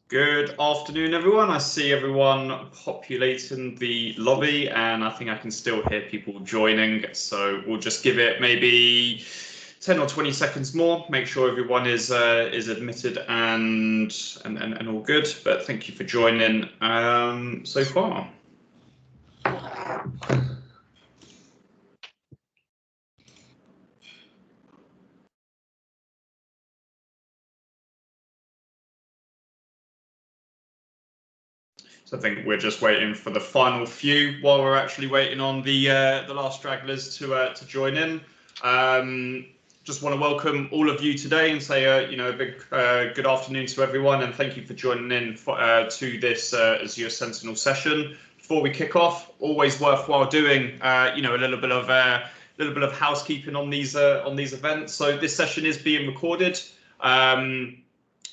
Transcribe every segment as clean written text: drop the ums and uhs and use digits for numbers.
Good afternoon, everyone. I see everyone populating the lobby, and I think I can still hear people joining. So we'll just give it maybe 10 or 20 seconds more. Make sure everyone is admitted and all good. But thank you for joining so far. So I think we're just waiting for the final few while we're actually waiting on the last stragglers to join in. Just want to welcome all of you today and say a big good afternoon to everyone, and thank you for joining in to this Azure Sentinel session. Before we kick off, always worthwhile doing a little bit of housekeeping on these events. So this session is being recorded.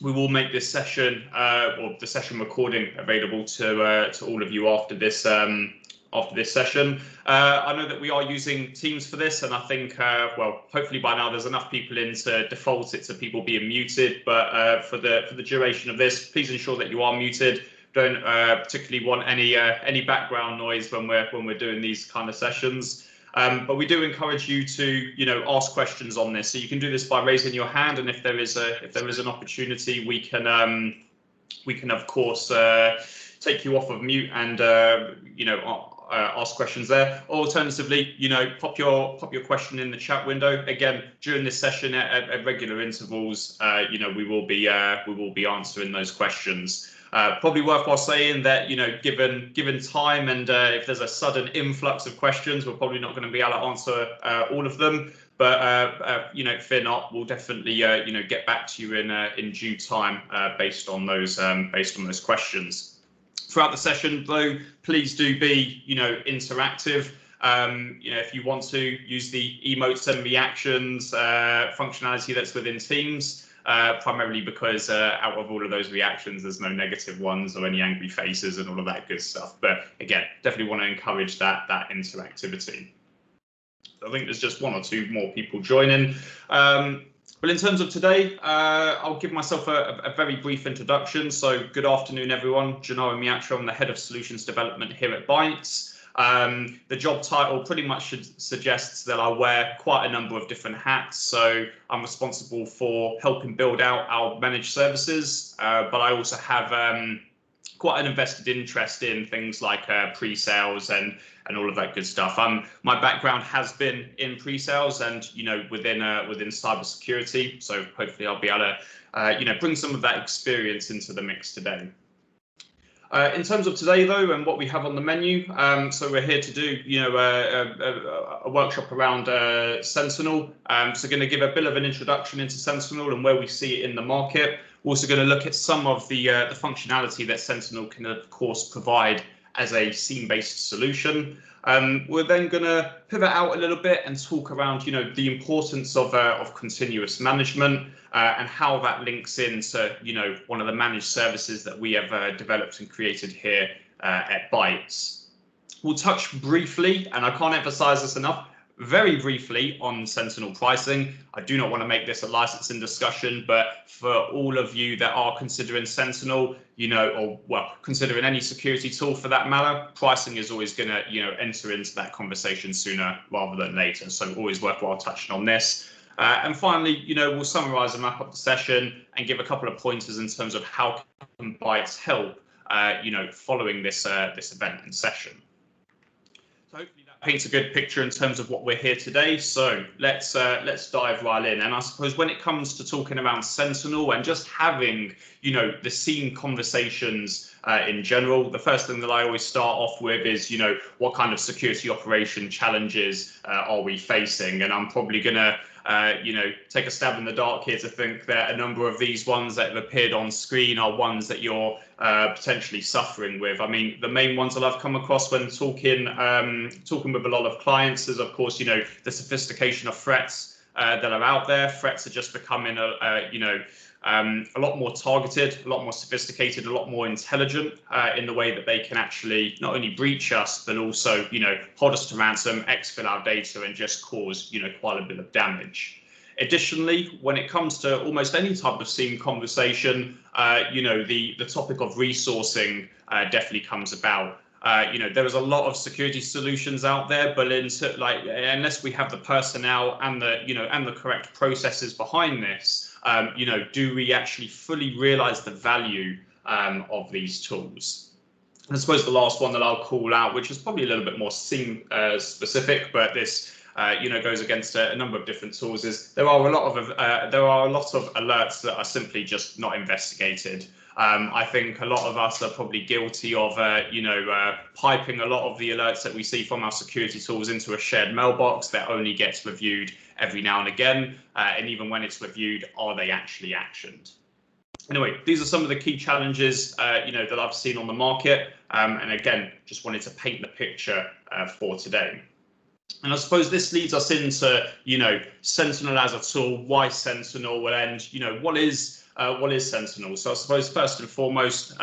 We will make this session or the session recording available to all of you after this session. I know that we are using Teams for this, and I think hopefully by now there's enough people in to default it to people being muted. But for the duration of this, please ensure that you are muted. Don't particularly want any background noise when we're doing these kind of sessions. But we do encourage you to, ask questions on this. So you can do this by raising your hand, and if there is an opportunity, we can of course take you off of mute and ask questions there. Alternatively, pop your question in the chat window. Again, during this session at regular intervals, we will be answering those questions. Probably worthwhile saying that, given time and if there's a sudden influx of questions, we're probably not going to be able to answer all of them. But fear not, we'll definitely get back to you in due time based on those questions. Throughout the session, though, please do be interactive. If you want to use the emotes and reactions functionality that's within Teams. Primarily because out of all of those reactions, there's no negative ones or any angry faces and all of that good stuff. But again, definitely want to encourage that interactivity. I think there's just one or two more people joining. Well, in terms of today, I'll give myself a very brief introduction. So good afternoon, everyone. Gennaro Miatra, I'm the Head of Solutions Development here at Bytes. The job title pretty much suggests that I wear quite a number of different hats. So I'm responsible for helping build out our managed services, but I also have quite an invested interest in things like pre-sales and all of that good stuff. My background has been in pre-sales and within cybersecurity. So hopefully I'll be able to bring some of that experience into the mix today. In terms of today, though, and what we have on the menu, so we're here to do, a workshop around Sentinel. So going to give a bit of an introduction into Sentinel and where we see it in the market. We're also going to look at some of the functionality that Sentinel can, of course, provide as a SIEM-based solution. We're then going to pivot out a little bit and talk around, the importance of continuous management and how that links into, one of the managed services that we have developed and created here at Bytes. We'll touch briefly, and I can't emphasize this enough, very briefly on Sentinel pricing. I do not want to make this a licensing discussion, but for all of you that are considering Sentinel, considering any security tool for that matter, pricing is always going to, enter into that conversation sooner rather than later. So always worthwhile touching on this. And finally, we'll summarize and wrap up the session and give a couple of pointers in terms of how can Bytes help, following this event and session. So hopefully that paints a good picture in terms of what we're here today. So let's dive right in. And I suppose when it comes to talking around Sentinel and just having, the SIEM conversations in general, the first thing that I always start off with is, what kind of security operation challenges are we facing? And I'm probably gonna take a stab in the dark here to think that a number of these ones that have appeared on screen are ones that you're potentially suffering with. I mean, the main ones that I've come across when talking with a lot of clients is, of course, the sophistication of threats that are out there. Threats are just becoming a lot more targeted, a lot more sophisticated, a lot more intelligent in the way that they can actually not only breach us, but also, hold us to ransom, exfil our data and just cause, quite a bit of damage. Additionally, when it comes to almost any type of SIEM conversation, the topic of resourcing definitely comes about. There is a lot of security solutions out there, but unless we have the personnel and the correct processes behind this, do we actually fully realize the value of these tools? And I suppose the last one that I'll call out, which is probably a little bit more SIEM specific, but this goes against a number of different tools, is there are a lot of alerts that are simply just not investigated. I think a lot of us are probably guilty of, piping a lot of the alerts that we see from our security tools into a shared mailbox that only gets reviewed every now and again. And even when it's reviewed, are they actually actioned? Anyway, these are some of the key challenges, that I've seen on the market. And again, just wanted to paint the picture for today. And I suppose this leads us into, Sentinel as a tool. Why Sentinel? And what is Sentinel? So I suppose first and foremost,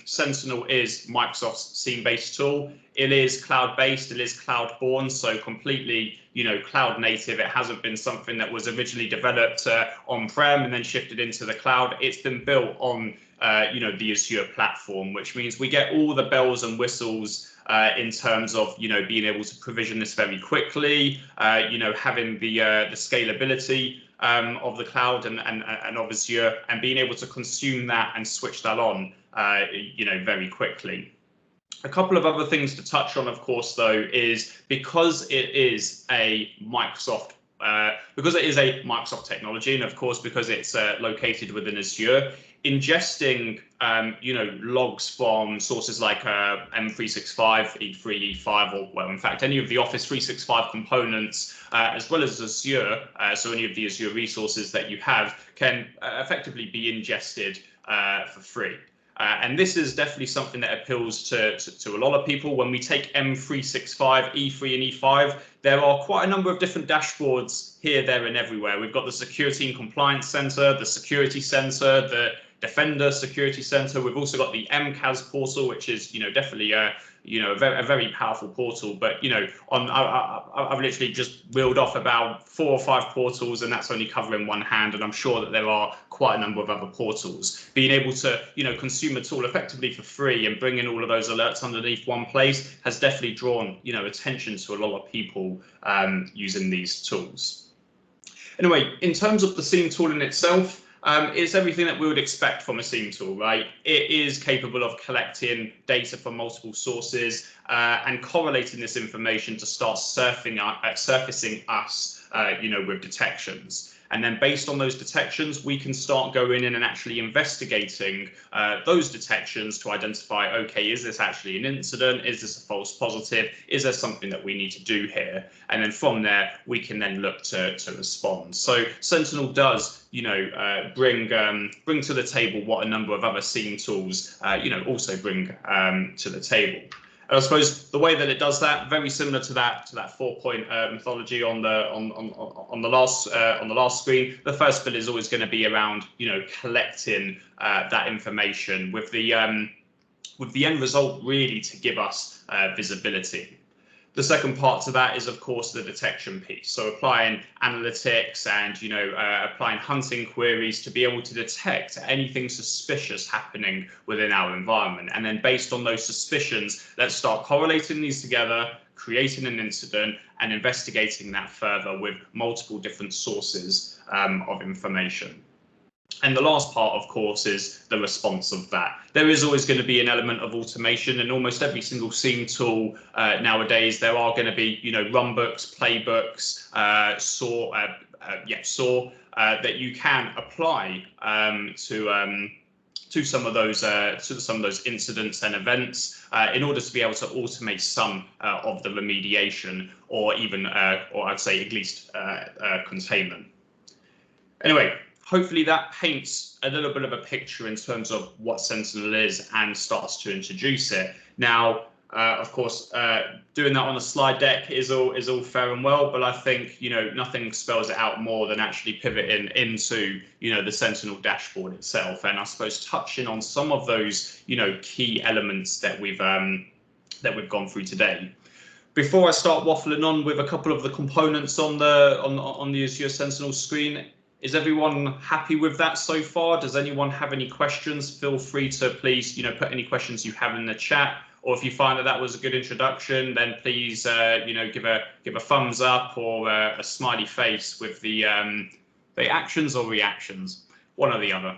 Sentinel is Microsoft's SIEM-based tool. It is cloud-based. It is cloud-born, so completely, cloud native. It hasn't been something that was originally developed on-prem and then shifted into the cloud. It's been built on, the Azure platform, which means we get all the bells and whistles in terms of being able to provision this very quickly, having the scalability of the cloud and of Azure, and being able to consume that and switch that on very quickly. A couple of other things to touch on, of course, though, is because it is a Microsoft technology, and of course because it's located within Azure, ingesting logs from sources like M365, E3, E5, or well, in fact, any of the Office 365 components, as well as Azure, so any of the Azure resources that you have can effectively be ingested for free. And this is definitely something that appeals to a lot of people. When we take M365, E3 and E5, there are quite a number of different dashboards here, there and everywhere. We've got the Security and Compliance Center, the Security Center, the Defender Security Center. We've also got the MCAS portal, which is definitely a very powerful portal. But I've literally just reeled off about 4 or 5 portals, and that's only covering one hand. And I'm sure that there are quite a number of other portals. Being able to consume a tool effectively for free and bring in all of those alerts underneath one place has definitely drawn attention to a lot of people using these tools. Anyway, in terms of the SIEM tool in itself, it's everything that we would expect from a SIEM tool, right? It is capable of collecting data from multiple sources and correlating this information to start surfacing us, with detections. And then based on those detections, we can start going in and actually investigating those detections to identify, okay, is this actually an incident? Is this a false positive? Is there something that we need to do here? And then from there, we can then look to respond. So Sentinel does, bring to the table what a number of other SIEM tools, also bring to the table. And I suppose the way that it does that, very similar to that 4-point mythology on the last screen. The first bit is always going to be around collecting that information with the end result really to give us visibility. The second part to that is, of course, the detection piece. So applying analytics and, applying hunting queries to be able to detect anything suspicious happening within our environment. And then based on those suspicions, let's start correlating these together, creating an incident and investigating that further with multiple different sources of information. And the last part, of course, is the response of that. There is always going to be an element of automation in almost every single SIEM tool nowadays. There are going to be, runbooks, playbooks, SOAR that you can apply to some of those incidents and events in order to be able to automate some of the remediation, or even, or I'd say at least containment. Anyway. Hopefully that paints a little bit of a picture in terms of what Sentinel is and starts to introduce it. Now, of course, doing that on a slide deck is all fair and well, but I think nothing spells it out more than actually pivoting into the Sentinel dashboard itself, and I suppose touching on some of those key elements that we've gone through today. Before I start waffling on with a couple of the components on the Azure Sentinel screen, is everyone happy with that so far? Does anyone have any questions? Feel free to please, put any questions you have in the chat. Or if you find that was a good introduction, then please, give a thumbs up or a smiley face with the actions or reactions, one or the other.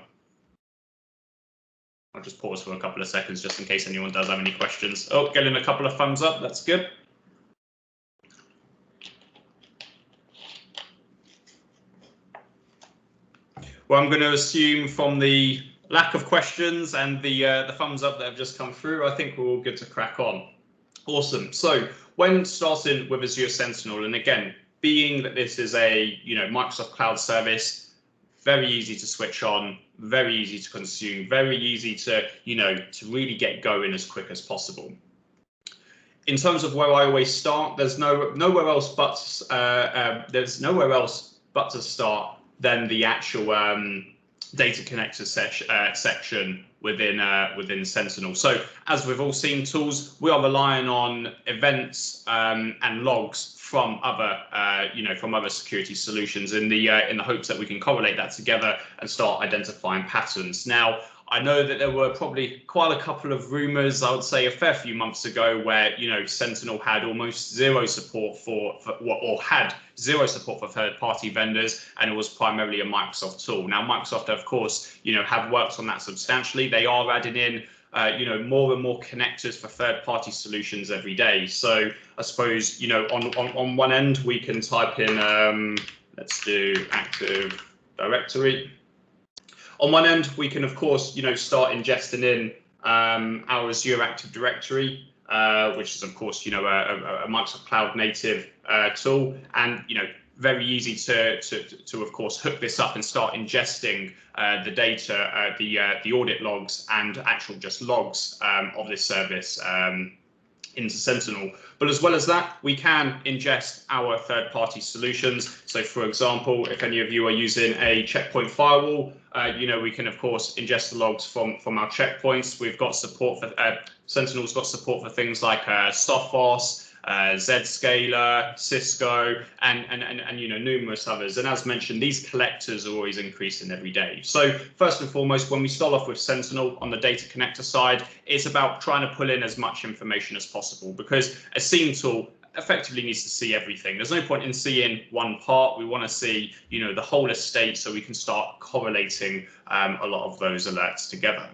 I'll just pause for a couple of seconds just in case anyone does have any questions. Oh, getting a couple of thumbs up. That's good. Well, I'm going to assume from the lack of questions and the thumbs up that have just come through, I think we're all good to crack on. Awesome. So when starting with Azure Sentinel, and again, being that this is a Microsoft cloud service, very easy to switch on, very easy to consume, very easy to to really get going as quick as possible. In terms of where I always start, there's nowhere else but to start than the actual data connector section within Sentinel. So as with all SIEM tools, we are relying on events and logs from other security solutions in the hopes that we can correlate that together and start identifying patterns. Now, I know that there were probably quite a couple of rumors, I would say a fair few months ago, where Sentinel had almost zero support for third-party vendors, and it was primarily a Microsoft tool. Now, Microsoft, of course, have worked on that substantially. They are adding in more and more connectors for third-party solutions every day. So I suppose on one end we can type in let's do Active Directory. On one end, we can, of course, start ingesting in our Azure Active Directory, which is, of course, a Microsoft Cloud native tool, and very easy to of course hook this up and start ingesting the data, the audit logs, and actual just logs of this service into Sentinel. But as well as that, we can ingest our third-party solutions. So, for example, if any of you are using a checkpoint firewall, we can, of course, ingest the logs from our checkpoints. We've got support for Sentinel's got support for things like Sophos, Zscaler, Cisco, and numerous others. And as mentioned, these collectors are always increasing every day. So first and foremost, when we start off with Sentinel on the data connector side, it's about trying to pull in as much information as possible, because a SIEM tool effectively needs to see everything. There's no point in seeing one part. We want to see the whole estate, so we can start correlating a lot of those alerts together.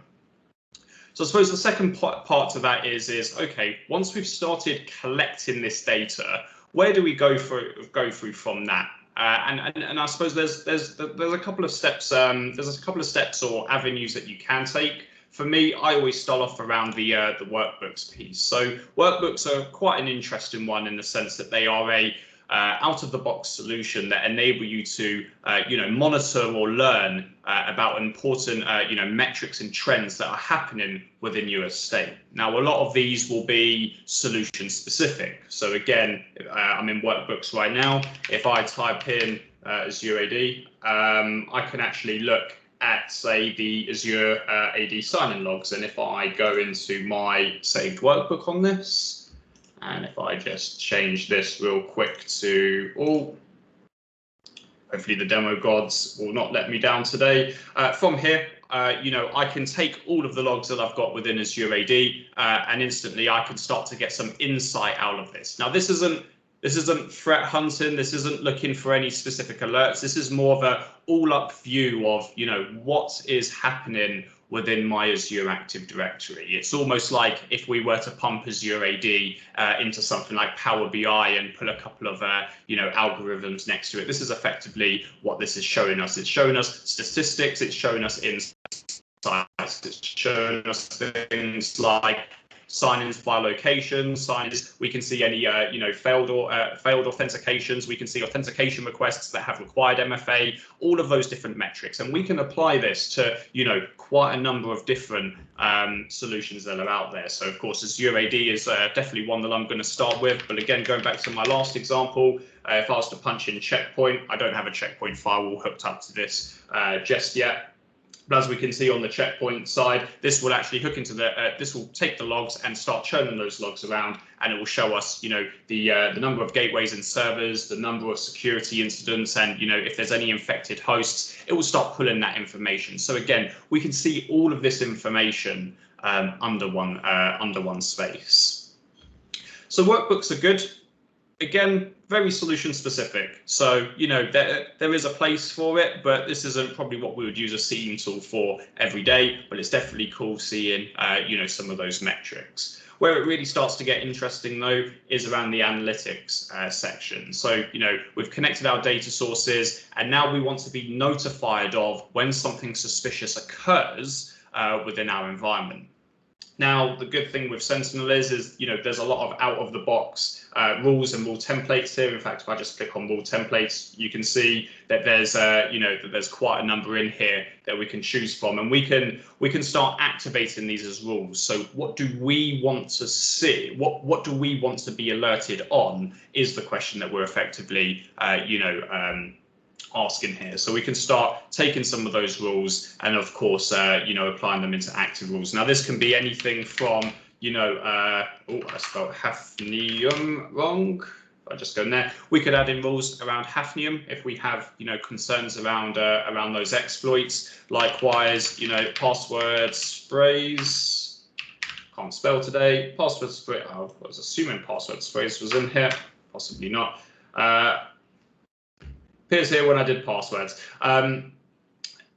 So I suppose the second part to that is okay, once we've started collecting this data, where do we go through from that? And I suppose there's a couple of steps. There's a couple of steps or avenues that you can take. For me, I always start off around the workbooks piece. So workbooks are quite an interesting one in the sense that they are a out-of-the-box solution that enable you to, monitor or learn about important, metrics and trends that are happening within your estate. Now, a lot of these will be solution-specific. So again, I'm in Workbooks right now. If I type in Azure AD, I can actually look at, say, the Azure AD sign-in logs. And if I go into my saved workbook on this, and if I just change this real quick to all, hopefully the demo gods will not let me down today. From here, I can take all of the logs that I've got within Azure AD, and instantly I can start to get some insight out of this. Now, this isn't threat hunting. This isn't looking for any specific alerts. This is more of a all-up view of, what is happening within my Azure Active Directory. It's almost like if we were to pump Azure AD into something like Power BI and put a couple of algorithms next to it. This is effectively what this is showing us. It's showing us statistics. It's showing us insights. It's showing us things like sign-ins by location, sign-ins. We can see any failed authentications. We can see authentication requests that have required MFA, all of those different metrics. And we can apply this to quite a number of different solutions that are out there. So of course, Azure AD is definitely one that I'm going to start with. But again, going back to my last example, if I was to punch in checkpoint, I don't have a checkpoint firewall hooked up to this just yet. But as we can see on the checkpoint side, this will actually hook into this will take the logs and start churning those logs around, and it will show us, the number of gateways and servers, the number of security incidents, and if there's any infected hosts, it will start pulling that information. So again, we can see all of this information under one space. So workbooks are good. Again, very solution specific. So, there is a place for it, but this isn't probably what we would use a SIEM tool for every day, but it's definitely cool seeing, some of those metrics. Where it really starts to get interesting, though, is around the analytics section. So, we've connected our data sources, and now we want to be notified of when something suspicious occurs within our environment. Now, the good thing with Sentinel is there's a lot of out-of-the-box rules and rule templates here. In fact, if I just click on rule templates, you can see that there's quite a number in here that we can choose from, and we can start activating these as rules. So, what do we want to see? What do we want to be alerted on? Is the question that we're effectively asking here. So we can start taking some of those rules and, of course, applying them into active rules. Now, this can be anything from, I spelled hafnium wrong. If I just go in there, we could add in rules around hafnium if we have, concerns around those exploits. Likewise, password sprays. Can't spell today. Password spray. I was assuming password sprays was in here. Possibly not. Appears here when I did passwords.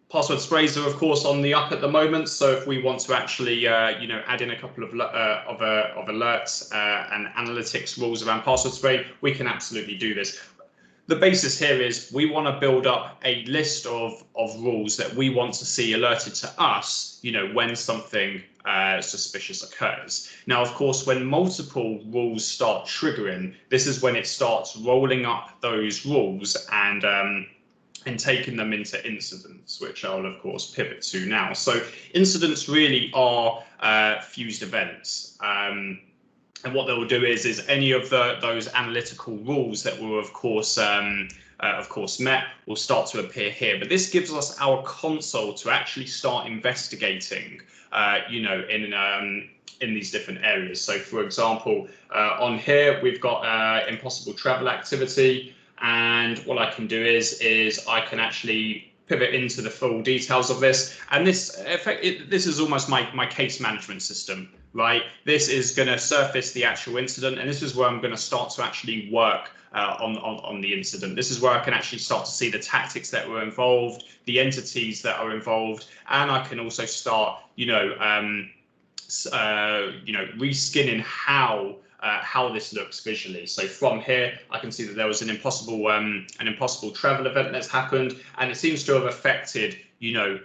Password sprays are, of course, on the up at the moment. So if we want to actually, add in a couple of alerts and analytics rules around password spray, we can absolutely do this. The basis here is we want to build up a list of rules that we want to see alerted to us, when something suspicious occurs. Now, of course, when multiple rules start triggering, this is when it starts rolling up those rules and taking them into incidents, which I'll, of course, pivot to now. So incidents really are fused events. And what they will do is any of those analytical rules that were, of course, met will start to appear here. But this gives us our console to actually start investigating, in these different areas. So, for example, on here we've got impossible travel activity, and what I can do is I can actually pivot into the full details of this, and this is almost my case management system, right? This is going to surface the actual incident, and this is where I'm going to start to actually work on the incident. This is where I can actually start to see the tactics that were involved, the entities that are involved, and I can also start, reskinning how this looks visually. So from here, I can see that there was an impossible travel event that's happened, and it seems to have affected,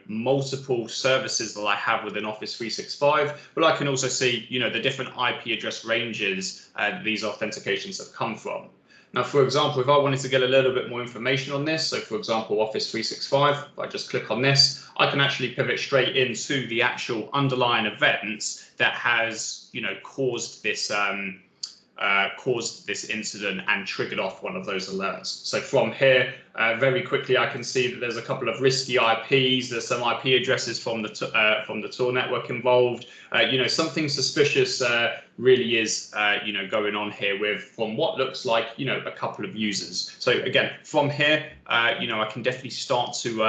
multiple services that I have within Office 365. But I can also see, the different IP address ranges these authentications have come from. Now, for example, if I wanted to get a little bit more information on this, so for example, Office 365, if I just click on this, I can actually pivot straight into the actual underlying events that has, caused this incident and triggered off one of those alerts. So from here, very quickly, I can see that there's a couple of risky IPs. There's some IP addresses from the Tor network involved. Something suspicious really is, going on here from what looks like, a couple of users. So again, from here, I can definitely start to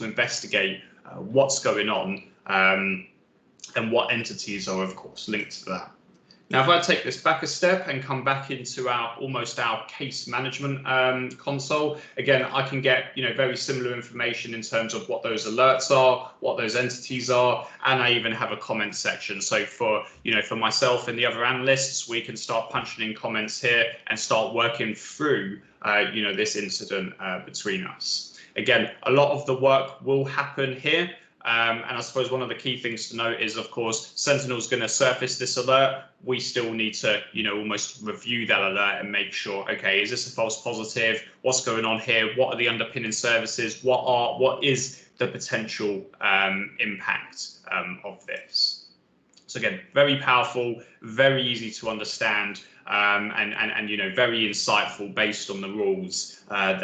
investigate what's going on and what entities are, of course, linked to that. Now, if I take this back a step and come back into our case management console, again, I can get very similar information in terms of what those alerts are, what those entities are, and I even have a comment section. So for myself and the other analysts, we can start punching in comments here and start working through this incident between us. Again, a lot of the work will happen here. And I suppose one of the key things to note is, of course, Sentinel's going to surface this alert. We still need to, almost review that alert and make sure, okay, is this a false positive? What's going on here? What are the underpinning services? What is the potential impact of this? So again, very powerful, very easy to understand, and very insightful based on the rules that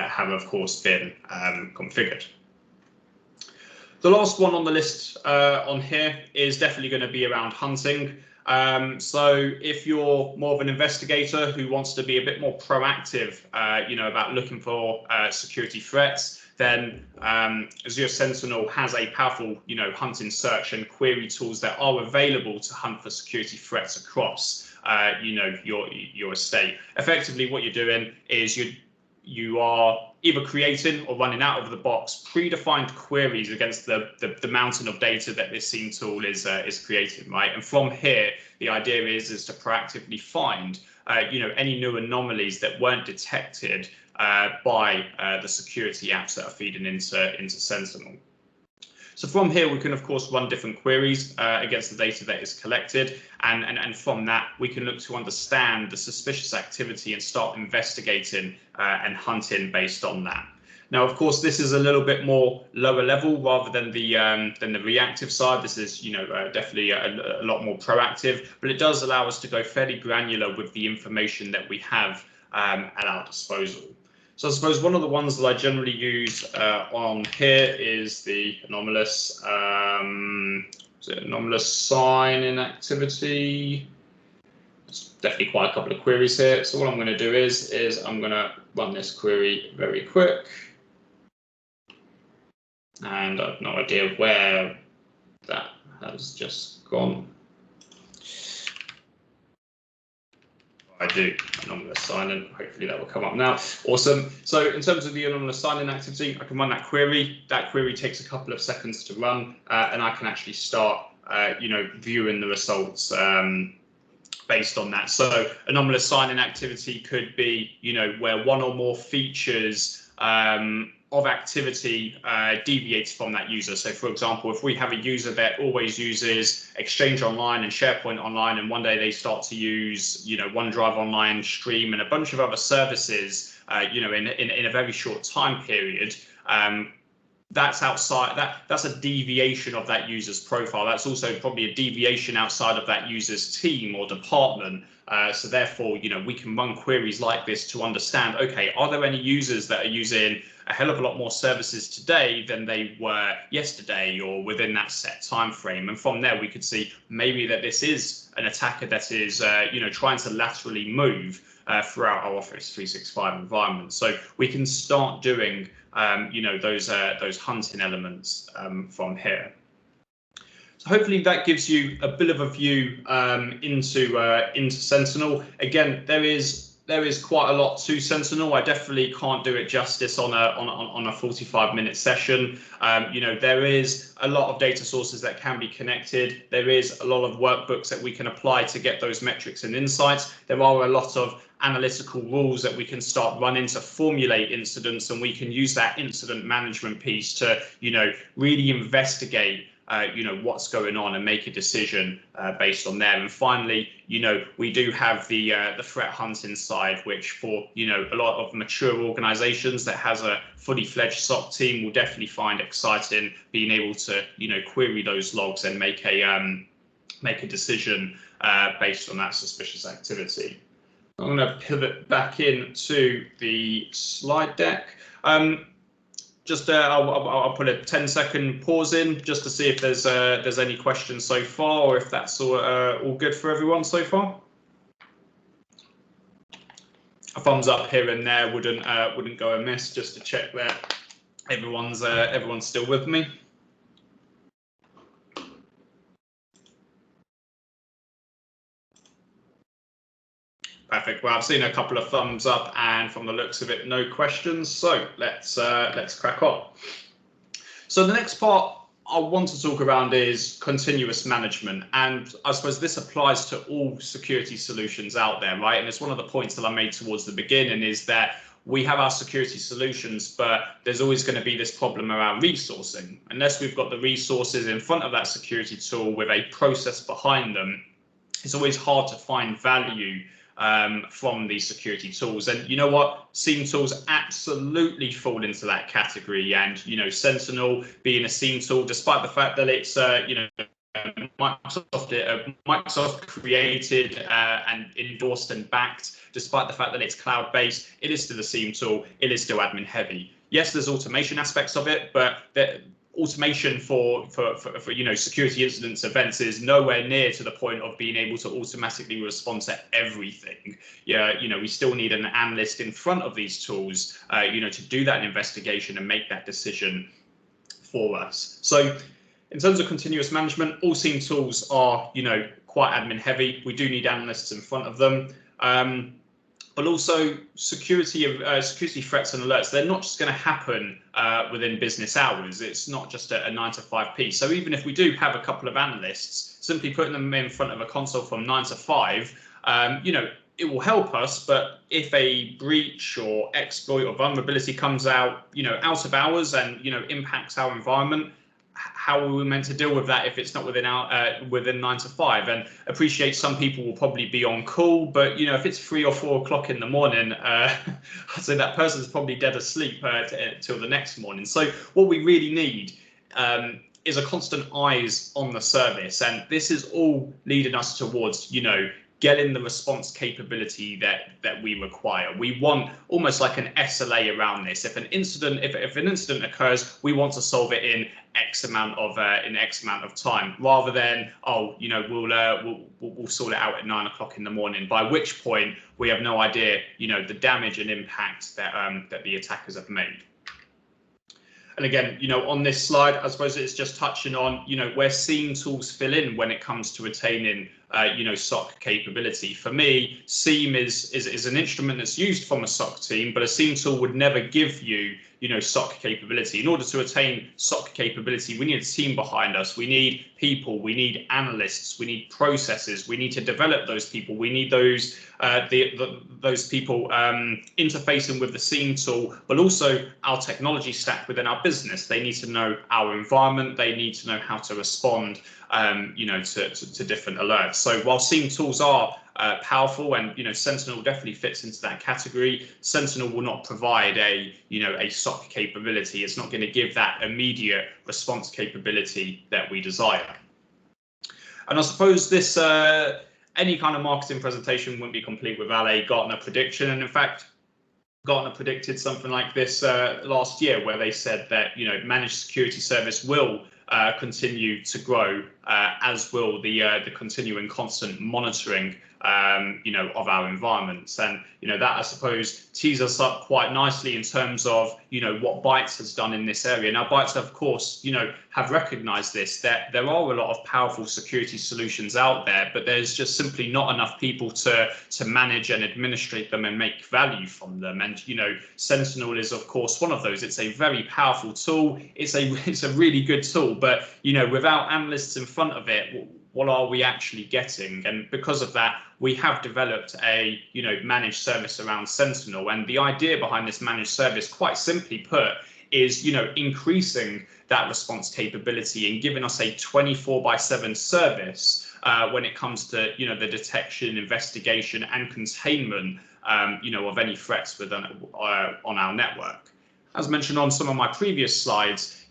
have, of course, been configured. The last one on the list on here is definitely going to be around hunting. So if you're more of an investigator who wants to be a bit more proactive, about looking for security threats, then Azure Sentinel has a powerful, hunting search and query tools that are available to hunt for security threats across, your estate. Effectively, what you're doing is you are either creating or running out of the box predefined queries against the mountain of data that this SIEM tool is creating, right? And from here, the idea is to proactively find, any new anomalies that weren't detected by the security apps that are feeding into Sentinel. So from here, we can, of course, run different queries against the data that is collected. And from that, we can look to understand the suspicious activity and start investigating and hunting based on that. Now, of course, this is a little bit more lower level rather than the reactive side. This is, definitely a lot more proactive, but it does allow us to go fairly granular with the information that we have at our disposal. So I suppose one of the ones that I generally use on here is the anomalous sign-in activity. There's definitely quite a couple of queries here. So what I'm going to do is I'm going to run this query very quick. And I have no idea where that has just gone. I do anomalous sign-in. Hopefully that will come up now. Awesome. So in terms of the anomalous sign-in activity, I can run that query. That query takes a couple of seconds to run, and I can actually start, viewing the results based on that. So anomalous sign-in activity could be, where one or more features of activity deviates from that user. So for example, if we have a user that always uses Exchange Online and SharePoint Online, and one day they start to use, OneDrive Online, Stream, and a bunch of other services, in a very short time period, that's outside that's a deviation of that user's profile. That's also probably a deviation outside of that user's team or department. So therefore, we can run queries like this to understand, okay, are there any users that are using a hell of a lot more services today than they were yesterday or within that set time frame? And from there, we could see maybe that this is an attacker that is, trying to laterally move throughout our Office 365 environment. So we can start doing, those hunting elements from here. So hopefully that gives you a bit of a view into Sentinel. Again, there is quite a lot to Sentinel. I definitely can't do it justice on a 45-minute session. There is a lot of data sources that can be connected. There is a lot of workbooks that we can apply to get those metrics and insights. There are a lot of analytical rules that we can start running to formulate incidents, and we can use that incident management piece to, really investigate what's going on and make a decision based on there. And finally, we do have the threat hunting side, which for a lot of mature organizations that has a fully fledged SOC team will definitely find exciting, being able to query those logs and make a decision based on that suspicious activity. I'm going to pivot back into the slide deck. I'll put a 10-second pause in just to see if there's any questions so far, or if that's all good for everyone so far. A thumbs up here and there wouldn't go amiss, just to check that everyone's still with me. Perfect. Well, I've seen a couple of thumbs up, and from the looks of it, no questions. So let's crack on. So the next part I want to talk around is continuous management, and I suppose this applies to all security solutions out there, right? And it's one of the points that I made towards the beginning, is that we have our security solutions, but there's always going to be this problem around resourcing. Unless we've got the resources in front of that security tool with a process behind them, it's always hard to find value from these security tools. And you know what? SIEM tools absolutely fall into that category. And, Sentinel being a SIEM tool, despite the fact that it's, Microsoft created and endorsed and backed, despite the fact that it's cloud-based, it is still a SIEM tool. It is still admin heavy. Yes, there's automation aspects of it, but automation for security incidents events is nowhere near to the point of being able to automatically respond to everything. We still need an analyst in front of these tools, to do that investigation and make that decision for us. So in terms of continuous management, all SIEM tools are, quite admin heavy. We do need analysts in front of them. But also security threats and alerts, they're not just going to happen within business hours. It's not just a 9 to 5 piece. So even if we do have a couple of analysts, simply putting them in front of a console from 9 to 5, it will help us. But if a breach or exploit or vulnerability comes out, out of hours and, impacts our environment, how are we meant to deal with that if it's not within 9 to 5? And appreciate some people will probably be on call, but if it's 3 or 4 o'clock in the morning, I'd say that person's probably dead asleep till the next morning. So what we really need is a constant eyes on the service, and this is all leading us towards getting the response capability that we require. We want almost like an SLA around this. If an incident occurs, we want to solve it in X amount of time, rather than we'll sort it out at 9 o'clock in the morning. By which point we have no idea the damage and impact that the attackers have made. And again, on this slide, I suppose it's just touching on, where SIEM tools fill in when it comes to attaining, SOC capability. For me, SIEM is an instrument that's used from a SOC team, but a SIEM tool would never give you, SOC capability. In order to attain SOC capability, we need a team behind us. We need people. We need analysts. We need processes. We need to develop those people. We need those those people interfacing with the SIEM tool, but also our technology stack within our business. They need to know our environment. They need to know how to respond, to different alerts. So while SIEM tools are powerful, and Sentinel definitely fits into that category, Sentinel will not provide a SOC capability. It's not going to give that immediate response capability that we desire. And I suppose this any kind of marketing presentation wouldn't be complete without a Gartner prediction. And in fact, Gartner predicted something like this last year, where they said that managed security service will continue to grow, as will the continuing constant monitoring of our environments. And that, I suppose, tees us up quite nicely in terms of what Bytes has done in this area. Now, Bytes, of course, have recognized this, that there are a lot of powerful security solutions out there, but there's just simply not enough people to manage and administrate them and make value from them. And Sentinel is, of course, one of those. It's a very powerful tool. It's a really good tool, but without analysts in front of it, what are we actually getting? And because of that, we have developed a managed service around Sentinel. And the idea behind this managed service, quite simply put, is increasing that response capability and giving us a 24/7 service when it comes to the detection, investigation, and containment of any threats on our network. As mentioned on some of my previous slides,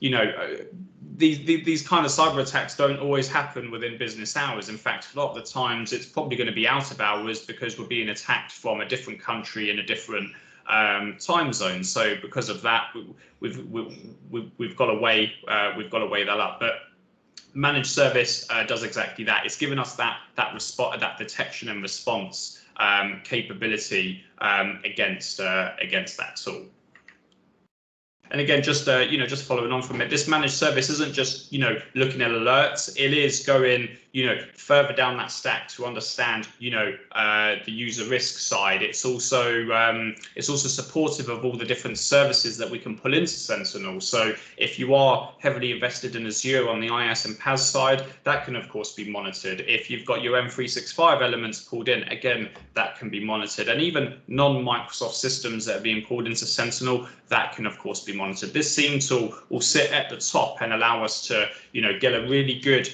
these kind of cyber attacks don't always happen within business hours. In fact, a lot of the times it's probably going to be out of hours, because we're being attacked from a different country in a different time zone. So because of that, we've got to weigh that up. But managed service does exactly that. It's given us that detection and response capability against that tool. And again, just following on from it, this managed service isn't just looking at alerts. It is going further down that stack to understand the user risk side. It's also supportive of all the different services that we can pull into Sentinel. So if you are heavily invested in Azure on the IaaS and PaaS side, that can of course be monitored. If you've got your M365 elements pulled in, again, that can be monitored. And even non-Microsoft systems that are being pulled into Sentinel, that can of course be monitored. This SIEM tool will sit at the top and allow us to get a really good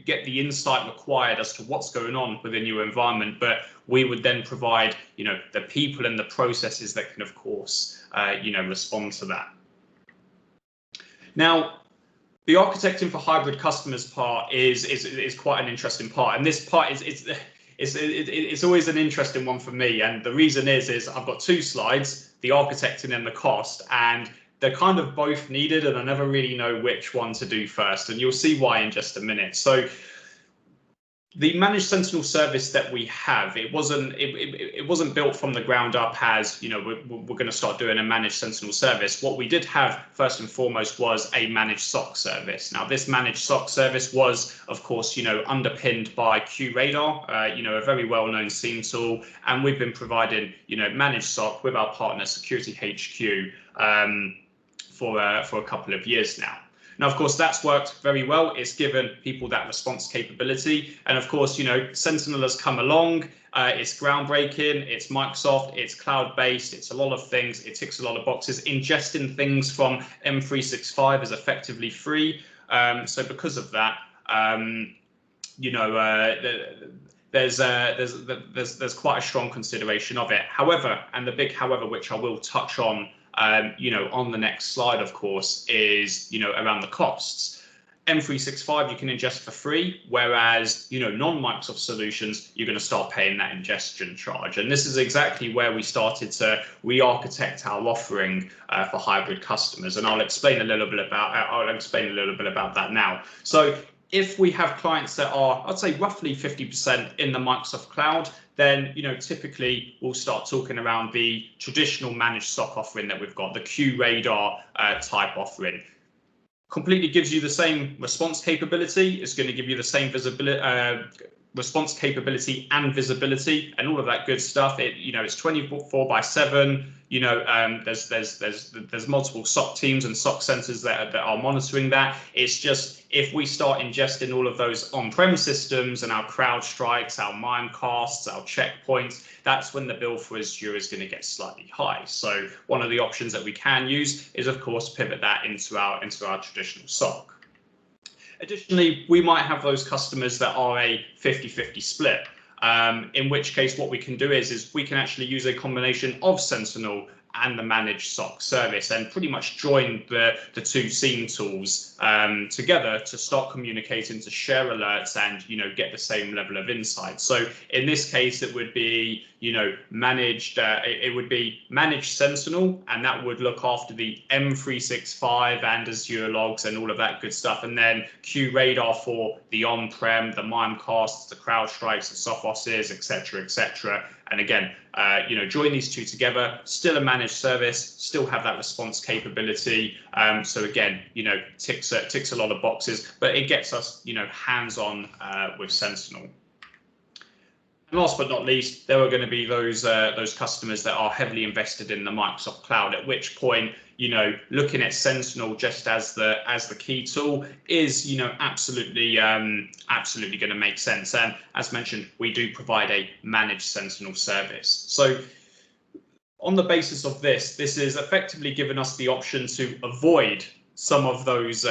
get the insight required as to what's going on within your environment, but we would then provide the people and the processes that can of course respond to that. Now, the architecting for hybrid customers part is quite an interesting part, and this part it's always an interesting one for me. And the reason is I've got two slides, the architecting and the cost, and they're kind of both needed, and I never really know which one to do first, and you'll see why in just a minute. So the managed Sentinel service that we have, it wasn't built from the ground up as, you know, we're going to start doing a managed Sentinel service. What we did have first and foremost was a managed SOC service. Now, this managed SOC service was, of course, you know, underpinned by QRadar, you know, a very well-known SIEM tool, and we've been providing, you know, managed SOC with our partner SecurityHQ for a couple of years now. Now, of course, that's worked very well. It's given people that response capability. And of course, you know, Sentinel has come along. It's groundbreaking. It's Microsoft. It's cloud-based. It's a lot of things. It ticks a lot of boxes. Ingesting things from M365 is effectively free. So because of that, you know, there's quite a strong consideration of it. However, and the big however, which I will touch on, you know, on the next slide, of course, is, you know, around the costs. M365 you can ingest for free, whereas, you know, non-Microsoft solutions, you're going to start paying that ingestion charge. And this is exactly where we started to re-architect our offering for hybrid customers. And I'll explain a little bit about that now. So if we have clients that are, I'd say, roughly 50% in the Microsoft cloud, then, you know, typically we'll start talking around the traditional managed SOC offering that we've got, the QRadar type offering. Completely gives you the same response capability. It's going to give you the same visibility, response capability and visibility, and all of that good stuff. It, you know, it's 24/7. You know, there's multiple SOC teams and SOC centers that are monitoring that. It's just, if we start ingesting all of those on-prem systems and our CrowdStrikes, our Mimecasts, our checkpoints, that's when the bill for Azure is going to get slightly high. So one of the options that we can use is, of course, pivot that into our traditional SOC. Additionally, we might have those customers that are a 50-50 split. In which case, what we can do is we can actually use a combination of Sentinel and the managed SOC service, and pretty much join the two SIEM tools together to start communicating, to share alerts, and, you know, get the same level of insight. So in this case, it would be, you know, managed. It would be managed Sentinel, and that would look after the M365 and Azure logs and all of that good stuff, and then QRadar for the on-prem, the Mimecasts, the CrowdStrikes, the Sophoses, etc., etc. And again, you know, join these two together, still a managed service, still have that response capability. So again, you know, ticks a lot of boxes, but it gets us, you know, hands-on with Sentinel. And last but not least, there are going to be those customers that are heavily invested in the Microsoft cloud, at which point, you know, looking at Sentinel just as the key tool is, you know, absolutely going to make sense. And as mentioned, we do provide a managed Sentinel service. So on the basis of this is effectively giving us the option to avoid some of those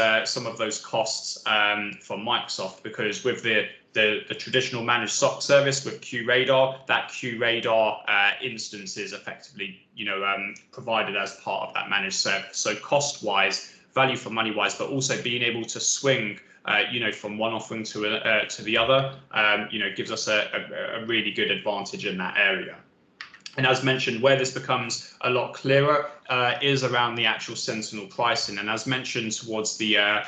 costs from Microsoft, because with the traditional managed SOC service with QRadar, that QRadar instance is effectively, you know, provided as part of that managed service. So cost-wise, value for money-wise, but also being able to swing, you know, from one offering to the other, you know, gives us a really good advantage in that area. And as mentioned, where this becomes a lot clearer is around the actual Sentinel pricing. And as mentioned towards the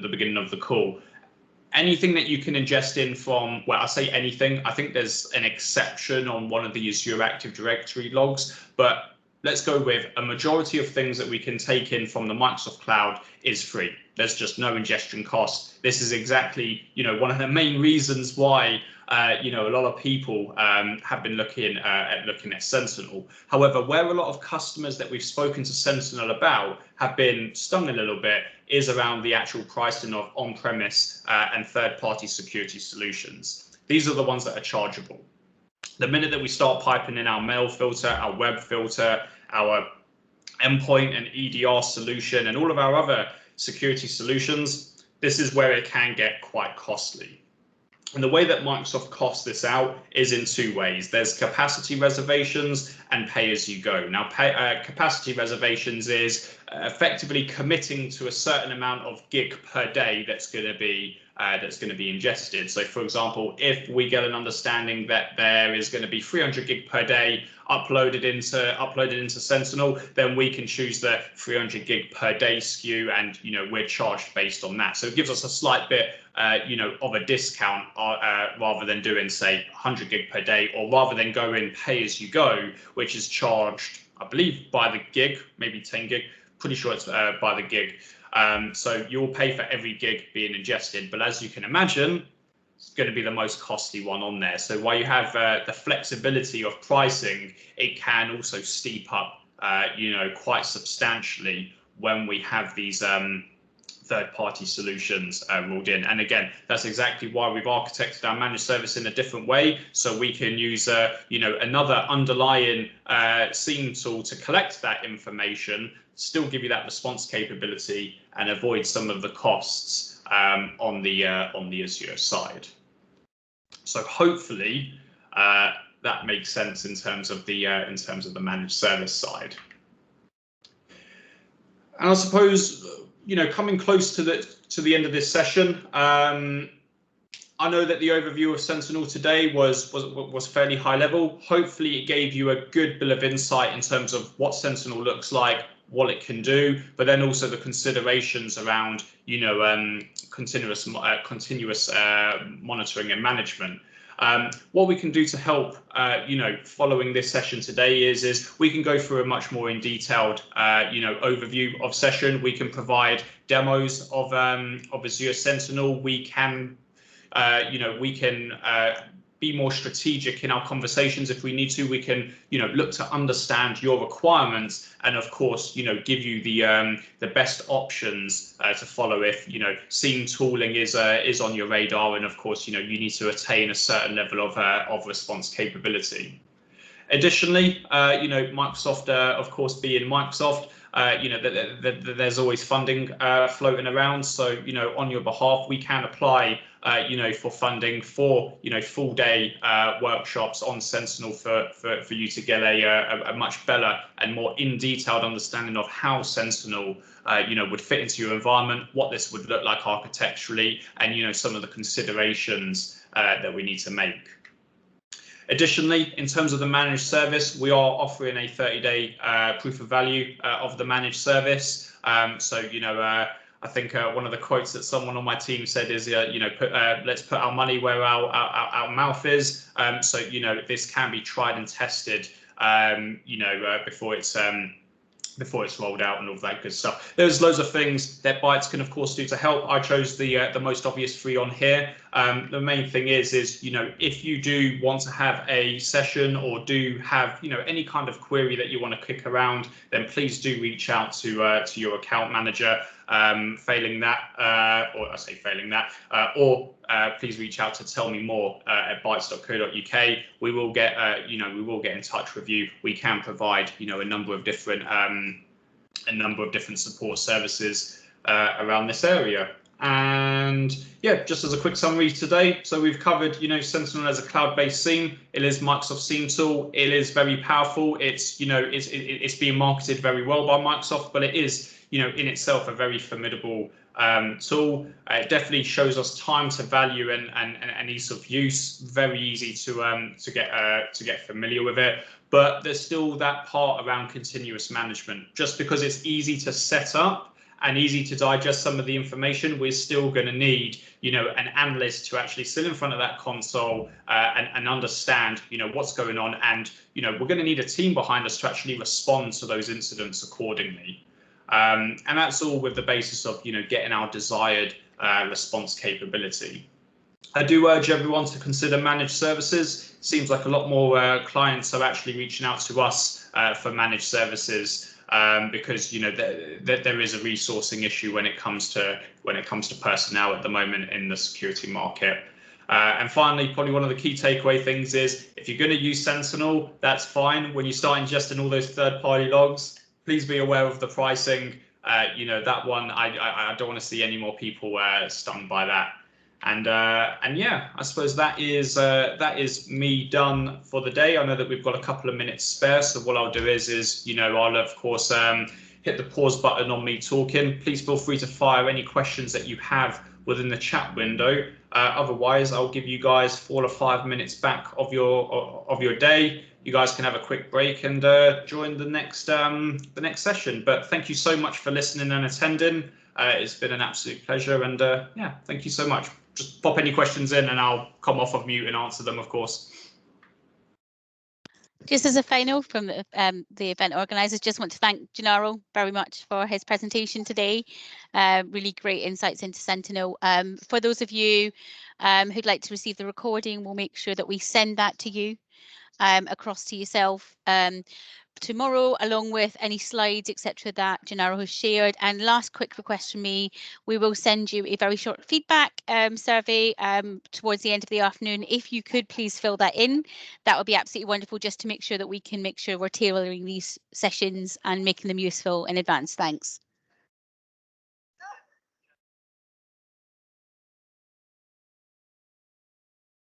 beginning of the call, anything that you can ingest in from, well, I say anything, I think there's an exception on one of the Azure Active Directory logs, but let's go with a majority of things that we can take in from the Microsoft cloud is free. There's just no ingestion cost. This is exactly, you know, one of the main reasons why, you know, a lot of people have been looking at Sentinel. However, where a lot of customers that we've spoken to Sentinel about have been stung a little bit is around the actual pricing of on-premise and third-party security solutions. These are the ones that are chargeable. The minute that we start piping in our mail filter, our web filter, our endpoint and EDR solution, and all of our other security solutions, this is where it can get quite costly. And the way that Microsoft costs this out is in two ways. There's capacity reservations and pay as you go. Now, capacity reservations is effectively committing to a certain amount of gig per day that's going to be ingested. So, for example, if we get an understanding that there is going to be 300 gig per day uploaded into Sentinel, then we can choose the 300 gig per day SKU, and we're charged based on that. So it gives us a slight bit of a discount rather than doing, say, 100 gig per day, or rather than going pay as you go, which is charged, I believe, by the gig, maybe 10 gig. Pretty sure it's by the gig. So you'll pay for every gig being ingested, but as you can imagine, it's going to be the most costly one on there. So while you have the flexibility of pricing, it can also steep up, quite substantially when we have these third-party solutions rolled in. And again, that's exactly why we've architected our managed service in a different way, so we can use another underlying SIEM tool to collect that information, still give you that response capability, and avoid some of the costs on the Azure side. So hopefully that makes sense in terms of the managed service side. And I suppose, coming close to the end of this session, I know that the overview of Sentinel today was fairly high level. Hopefully it gave you a good bit of insight in terms of what Sentinel looks like, what it can do, but then also the considerations around, continuous monitoring and management. What we can do to help, following this session today is we can go through a much more in detailed, overview of session. We can provide demos of Azure Sentinel. We can, be more strategic in our conversations if we need to. We can, look to understand your requirements, and of course, give you the best options to follow if SIEM tooling is on your radar, and of course, you need to attain a certain level of response capability. Additionally, Microsoft, of course, being Microsoft, there's always funding floating around. So, on your behalf, we can apply, for funding for, full day workshops on Sentinel for you to get a much better and more in detailed understanding of how Sentinel, would fit into your environment, what this would look like architecturally, and, some of the considerations that we need to make. Additionally, in terms of the managed service, we are offering a 30-day proof of value of the managed service. I think one of the quotes that someone on my team said is, let's put our money where our mouth is. This can be tried and tested, before it's rolled out and all that good stuff. There's loads of things that Bytes can, of course, do to help. I chose the most obvious three on here. The main thing is if you do want to have a session or do have any kind of query that you want to kick around, then please do reach out to your account manager. Failing that, please reach out to tell me more at bytes.co.uk. We will get in touch with you. We can provide a number of different support services around this area. And yeah, just as a quick summary today, so we've covered Sentinel as a cloud-based SIEM. It is Microsoft SIEM tool. It is very powerful. It's it's being marketed very well by Microsoft, but it is in itself a very formidable tool. It definitely shows us time to value and ease of use. Very easy to get familiar with it. But there's still that part around continuous management. Just because it's easy to set up and easy to digest some of the information, we're still going to need an analyst to actually sit in front of that console and understand what's going on, and we're going to need a team behind us to actually respond to those incidents accordingly. And that's all with the basis of getting our desired response capability. I do urge everyone to consider managed services. Seems like a lot more clients are actually reaching out to us for managed services because there is a resourcing issue when it comes to personnel at the moment in the security market. And finally, probably one of the key takeaway things is if you're going to use Sentinel, that's fine. When you start ingesting all those third-party logs, please be aware of the pricing. That one, I don't want to see any more people stung by that. And yeah, I suppose that is me done for the day. I know that we've got a couple of minutes spare, so what I'll do is I'll of course hit hit the pause button on me talking. Please feel free to fire any questions that you have within the chat window. Otherwise, I'll give you guys 4 or 5 minutes back of your day. You guys can have a quick break and join the next session. But thank you so much for listening and attending. It's been an absolute pleasure, and yeah, thank you so much. Just pop any questions in and I'll come off of mute and answer them, of course. Just as a final from the event organisers, just want to thank Gennaro very much for his presentation today. Really great insights into Sentinel. For those of you who'd like to receive the recording, we'll make sure that we send that to you across to yourself tomorrow, along with any slides, etc. that Gennaro has shared. And last quick request from me, we will send you a very short feedback survey towards the end of the afternoon. If you could please fill that in, that would be absolutely wonderful, just to make sure that we can make sure we're tailoring these sessions and making them useful in advance. Thanks.